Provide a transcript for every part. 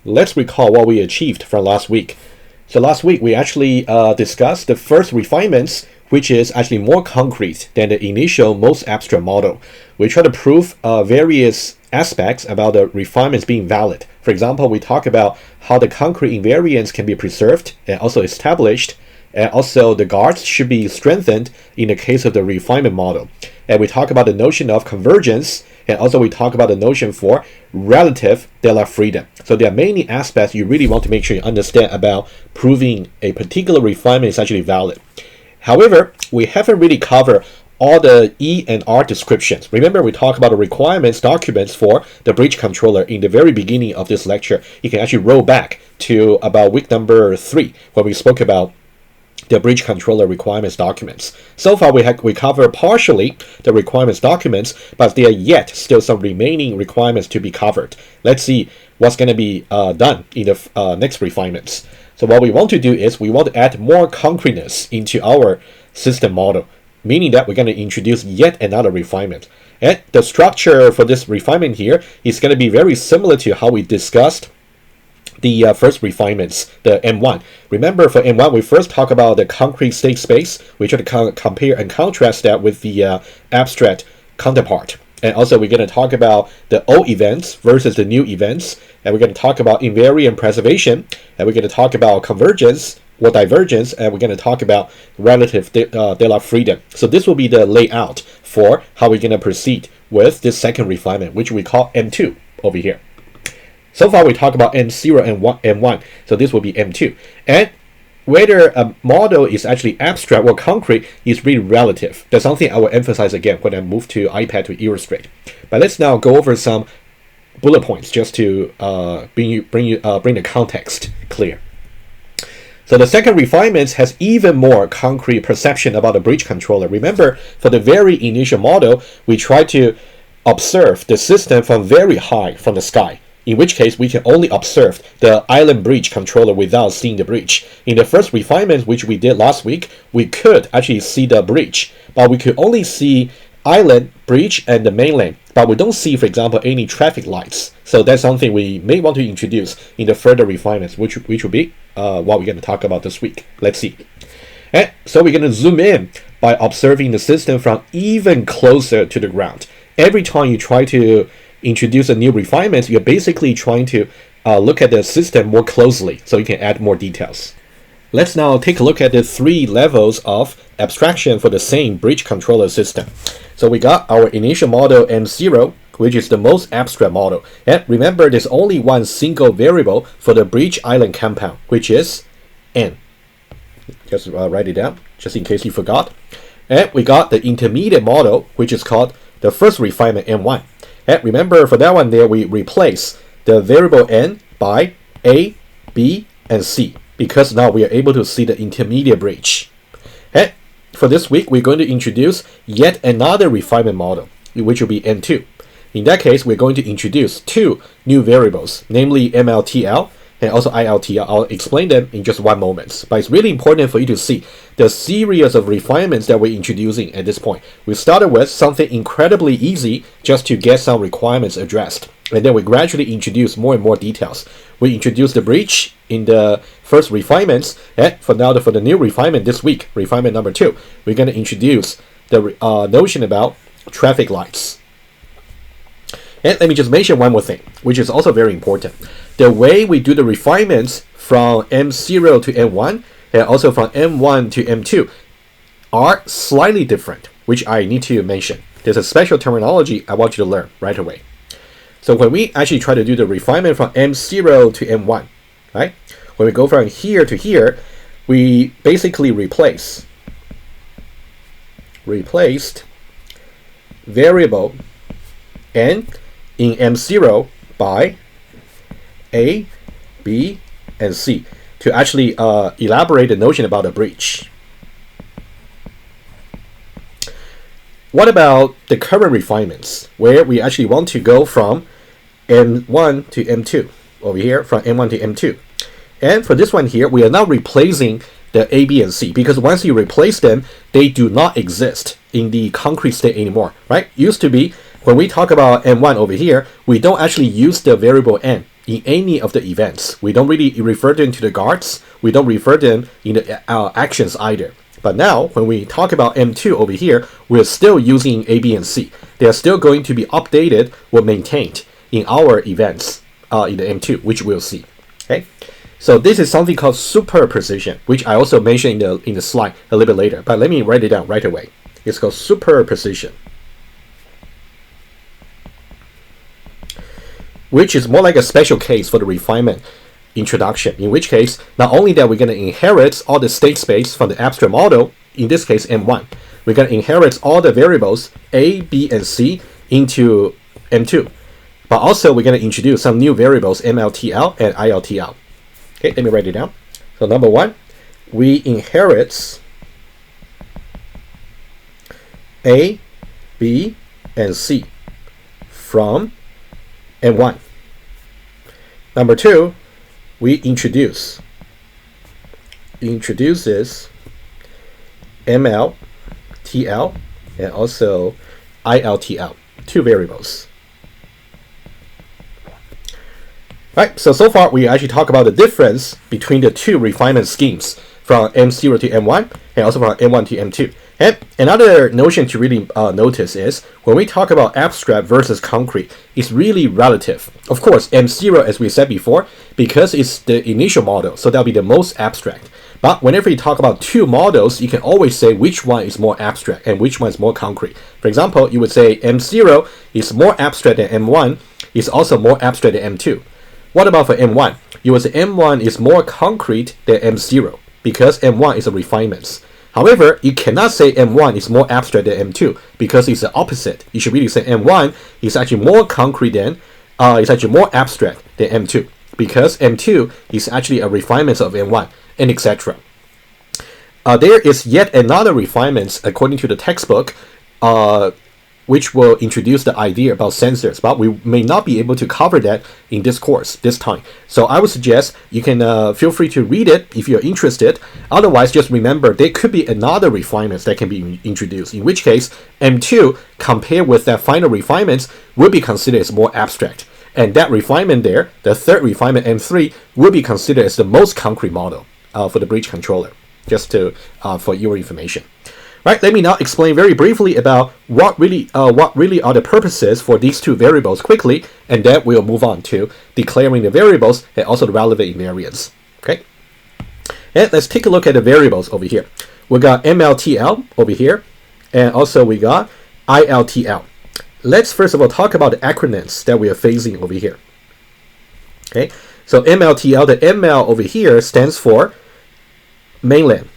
let's recall what we achieved from last week. So last week we actually discussed the first refinements, which is actually more concrete than the initial most abstract model. We try to prove various aspects about the refinements being valid. For example, we talk about how the concrete invariance can be preserved and also established, and also the guards should be strengthened in the case of the refinement model. And we talk about the notion of convergence, and also we talk about the notion for relative de la freedom. So there are many aspects you really want to make sure you understand about proving a particular refinement is actually valid. However, we haven't really covered all the E and R descriptions. Remember, we talked about the requirements documents for the bridge controller in the very beginning of this lecture. You can actually roll back to about week number 3, where we spoke about the bridge controller requirements documents. So far, we covered partially the requirements documents, but there are yet still some remaining requirements to be covered. Let's see what's going to be done in the next refinements. So what we want to do is we want to add more concreteness into our system model, meaning that we're going to introduce yet another refinement. And the structure for this refinement here is going to be very similar to how we discussed the first refinements, the M1. Remember, for M1, we first talk about the concrete state space. We try to compare and contrast that with the abstract counterpart. And also, we're going to talk about the old events versus the new events. And we're going to talk about invariant preservation. And we're going to talk about convergence or divergence. And we're going to talk about relative de la freedom. So this will be the layout for how we're going to proceed with this second refinement, which we call M2 over here. So far, we talked about M0 and M1, so this will be M2. And whether a model is actually abstract or concrete is really relative. That's something I will emphasize again when I move to iPad to illustrate. But let's now go over some bullet points just to bring the context clear. So the second refinement has even more concrete perception about the bridge controller. Remember, for the very initial model, we try to observe the system from very high from the sky, in which case we can only observe the island bridge controller without seeing the bridge. In the first refinement, which we did last week, we could actually see the bridge, but we could only see island, bridge, and the mainland, but we don't see, for example, any traffic lights. So that's something we may want to introduce in the further refinements, which will be what we're going to talk about this week. Let's see. And so we're going to zoom in by observing the system from even closer to the ground. Every time you try to introduce a new refinement, you're basically trying to look at the system more closely so you can add more details. Let's now take a look at the 3 levels of abstraction for the same bridge controller system. So we got our initial model M0, which is the most abstract model. And remember, there's only one single variable for the bridge island compound, which is N. Just write it down, just in case you forgot. And we got the intermediate model, which is called the first refinement M1. And remember, for that one there, we replace the variable N by A, B, and C, because now we are able to see the intermediate bridge. And for this week, we're going to introduce yet another refinement model, which will be N2. In that case, we're going to introduce 2 new variables, namely MLTL and also ILTL. I'll explain them in just one moment. But it's really important for you to see the series of refinements that we're introducing at this point. We started with something incredibly easy just to get some requirements addressed. And then we gradually introduce more and more details. We introduced the bridge in the first refinements. And for the new refinement this week, refinement number 2, we're going to introduce the notion about traffic lights. And let me just mention one more thing, which is also very important. The way we do the refinements from M0 to M1 and also from M1 to M2 are slightly different, which I need to mention. There's a special terminology I want you to learn right away. So when we actually try to do the refinement from M0 to M1, right? When we go from here to here, we basically replaced variable N in M0 by A, B, and C to actually elaborate the notion about the bridge. What about the current refinements, where we actually want to go from M1 to M2, over here, from M1 to M2? And for this one here, we are now replacing the A, B, and C, because once you replace them, they do not exist in the concrete state anymore, right? Used to be, when we talk about M1 over here, we don't actually use the variable N in any of the events. We don't really refer them to the guards. We don't refer them in the actions either. But now, when we talk about M2 over here, we're still using A, B, and C. They are still going to be updated or maintained in our events in the M2, which we'll see. Okay, so this is something called superposition, which I also mentioned in the slide a little bit later. But let me write it down right away. It's called superposition, which is more like a special case for the refinement introduction, in which case, not only that we're going to inherit all the state space from the abstract model, in this case M1, we're going to inherit all the variables A, B, and C into M2, but also we're going to introduce some new variables MLTL and ILTL. Okay, let me write it down. So number one, we inherit A, B, and C from M1. Number two, we introduces ML, TL, and also ILTL, two variables. Right, so far we actually talk about the difference between the two refinement schemes from M0 to M1 and also from M1 to M2. And another notion to really notice is when we talk about abstract versus concrete, it's really relative. Of course, M0, as we said before, because it's the initial model, so that'll be the most abstract. But whenever you talk about two models, you can always say which one is more abstract and which one is more concrete. For example, you would say M0 is more abstract than M1, is also more abstract than M2. What about for M1? You would say M1 is more concrete than M0 because M1 is a refinement. However, you cannot say M1 is more abstract than M2 because it's the opposite. You should really say M1 is actually more concrete than, it's actually more abstract than M2 because M2 is actually a refinement of M1 and etc. There is yet another refinement according to the textbook, which will introduce the idea about sensors, but we may not be able to cover that in this course this time. So I would suggest you can feel free to read it if you're interested. Otherwise, just remember there could be another refinements that can be introduced, in which case M2 compared with that final refinements will be considered as more abstract. And that refinement there, the third refinement M3, will be considered as the most concrete model for the bridge controller, just to for your information. Right, let me now explain very briefly about what really are the purposes for these two variables quickly, and then we'll move on to declaring the variables and also the relevant invariants. Okay, and let's take a look at the variables over here. We got MLTL over here, and also we got ILTL. Let's first of all talk about the acronyms that we are facing over here. Okay, so MLTL, the ML over here stands for mainland,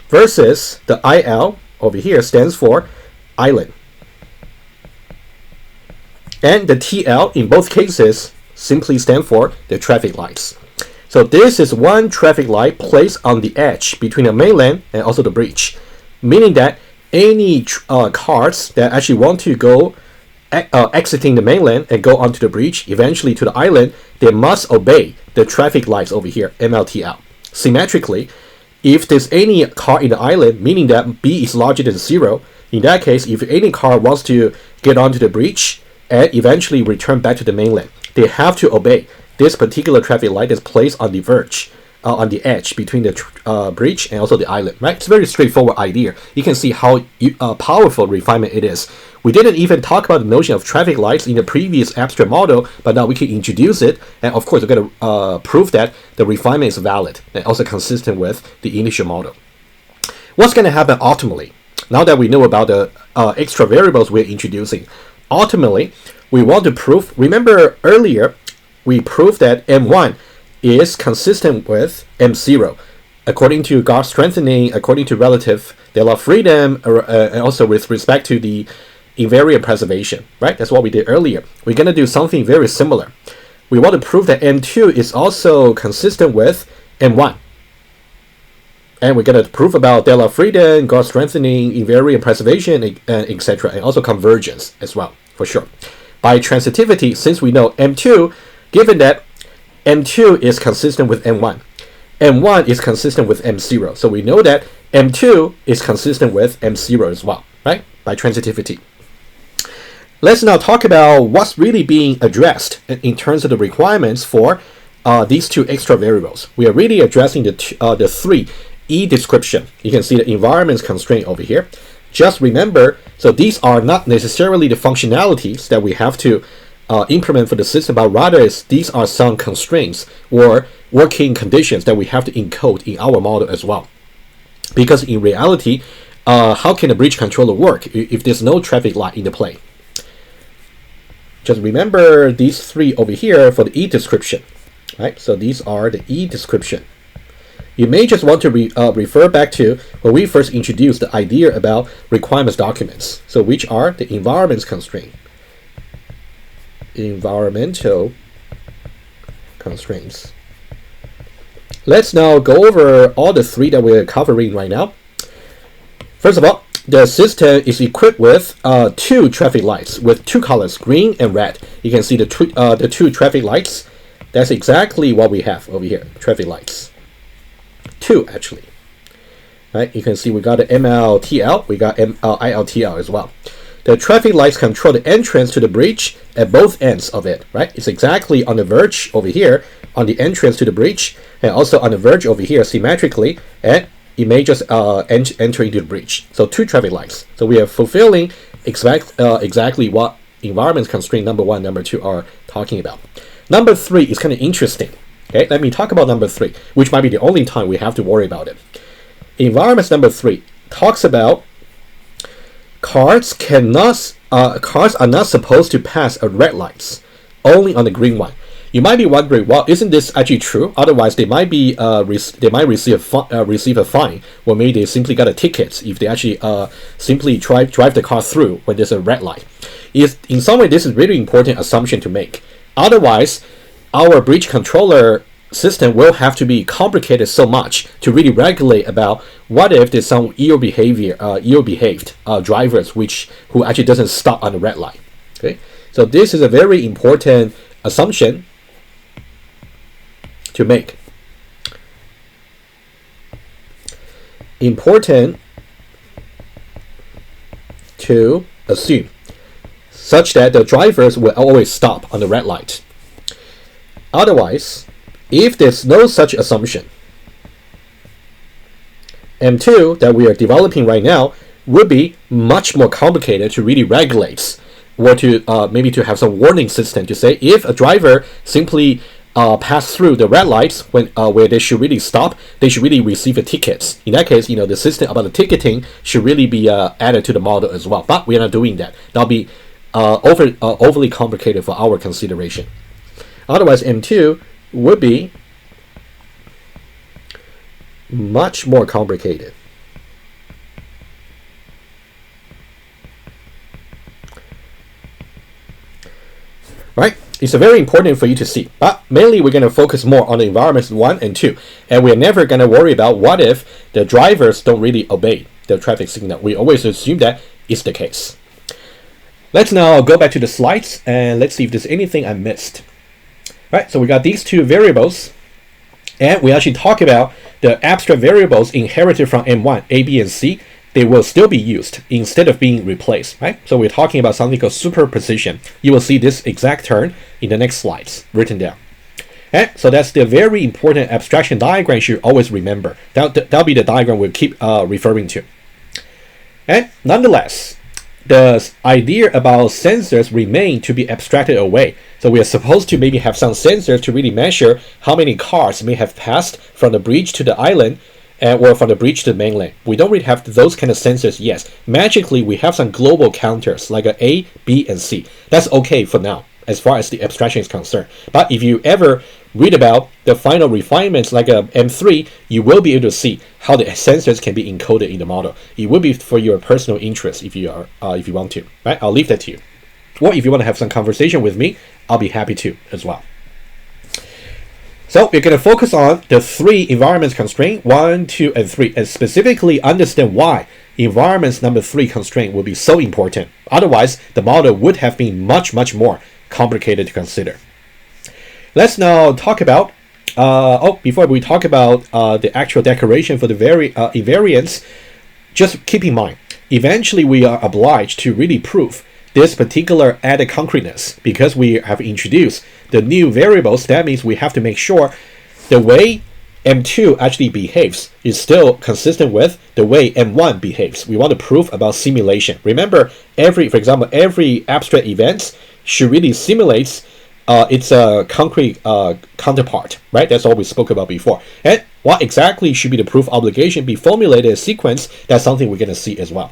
versus the IL over here stands for island. And the TL in both cases simply stand for the traffic lights. So this is one traffic light placed on the edge between the mainland and also the bridge, meaning that any cars that actually want to go exiting the mainland and go onto the bridge, eventually to the island, they must obey the traffic lights over here, MLTL. Symmetrically, if there's any car in the island, meaning that B is larger than 0, in that case, if any car wants to get onto the bridge and eventually return back to the mainland, they have to obey this particular traffic light that's placed on the verge, on the edge between the bridge and also the island. Right? It's a very straightforward idea. You can see how powerful refinement it is. We didn't even talk about the notion of traffic lights in the previous abstract model, but now we can introduce it, and of course we're going to prove that the refinement is valid and also consistent with the initial model. What's going to happen ultimately, now that we know about the extra variables we're introducing? Ultimately, we want to prove, remember earlier, we proved that M1 is consistent with M0, according to Gauss strengthening, according to relative de la freedom, and also with respect to the invariant preservation, right? That's what we did earlier. We're going to do something very similar. We want to prove that M2 is also consistent with M1. And we're going to prove about de la freedom, Gauss strengthening, invariant preservation, etc., and also convergence as well, for sure. By transitivity, since we know M2, given that M2 is consistent with M1, M1 is consistent with M0, so we know that M2 is consistent with M0 as well, right? By transitivity. Let's now talk about what's really being addressed in terms of the requirements for these two extra variables. We are really addressing the three E description. You can see the environments constraint over here. Just remember, so these are not necessarily the functionalities that we have to implement for the system, but rather these are some constraints or working conditions that we have to encode in our model as well. Because in reality, how can a bridge controller work if there's no traffic light in the play? Just remember these three over here for the E description, right? So these are the E description. You may just want to refer back to when we first introduced the idea about requirements documents. So which are the environments constraint, environmental constraints. Let's now go over all the three that we're covering right now. First of all, the system is equipped with two traffic lights with two colors, green and red. You can see the two traffic lights. That's exactly what we have over here, traffic lights. Two actually. Right? You can see we got the MLTL, we got ILTL as well. The traffic lights control the entrance to the bridge at both ends of it, right? It's exactly on the verge over here on the entrance to the bridge, and also on the verge over here symmetrically, and it may just enter into the bridge. So two traffic lights. So we are fulfilling exactly what environment constraint number 1, number 2 are talking about. Number 3 is kind of interesting. Okay, let me talk about number 3, which might be the only time we have to worry about it. Environments number 3 talks about cars are not supposed to pass a red lights, only on the green one. You might be wondering, well, isn't this actually true? Otherwise, they might be receive a fine, or maybe they simply got a ticket if they actually simply drive the car through when there's a red light. In some way, this is a really important assumption to make. Otherwise, our bridge controller system will have to be complicated so much to really regulate about what if there's some ill-behaved drivers who actually doesn't stop on the red light. Okay, so this is a very important assumption to make. Important to assume, such that the drivers will always stop on the red light. Otherwise, if there's no such assumption, M2 that we are developing right now would be much more complicated to really regulate, or to maybe to have some warning system to say if a driver simply pass through the red lights when where they should really stop, they should really receive a ticket. In that case, the system about the ticketing should really be added to the model as well. But we are not doing that. That'll be overly complicated for our consideration. Otherwise, M2 would be much more complicated. Right? It's very important for you to see, but mainly we're going to focus more on the environments 1 and 2, and we're never going to worry about what if the drivers don't really obey the traffic signal. We always assume that is the case. Let's now go back to the slides and let's see if there's anything I missed. Right, so we got these two variables, and we actually talk about the abstract variables inherited from M1, A, B, and C. They will still be used instead of being replaced, right? So we're talking about something called superposition. You will see this exact term in the next slides written down. And so that's the very important abstraction diagram you should always remember. That'll be the diagram we'll keep referring to. And nonetheless, the idea about sensors remain to be abstracted away. So we are supposed to maybe have some sensors to really measure how many cars may have passed from the bridge to the island, or from the bridge to the mainland. We don't really have those kind of sensors yet. Magically, we have some global counters like A, B, and C. That's okay for now, as far as the abstraction is concerned. But if you ever read about the final refinements like M3, you will be able to see how the sensors can be encoded in the model. It will be for your personal interest if you want to. Right? I'll leave that to you. Or if you want to have some conversation with me, I'll be happy to as well. So we're going to focus on the 3 environments constraint, 1, 2, and 3, and specifically understand why environments number 3 constraint will be so important. Otherwise, the model would have been much, much more complicated to consider. Let's now talk about, before we talk about the actual declaration for the invariance, just keep in mind, eventually we are obliged to really prove this particular added concreteness, because we have introduced the new variables, that means we have to make sure the way M2 actually behaves is still consistent with the way M1 behaves. We want to prove about simulation. Remember, for example, every abstract event should really simulate its concrete counterpart, right? That's all we spoke about before. And what exactly should be the proof obligation be formulated in sequence? That's something we're going to see as well.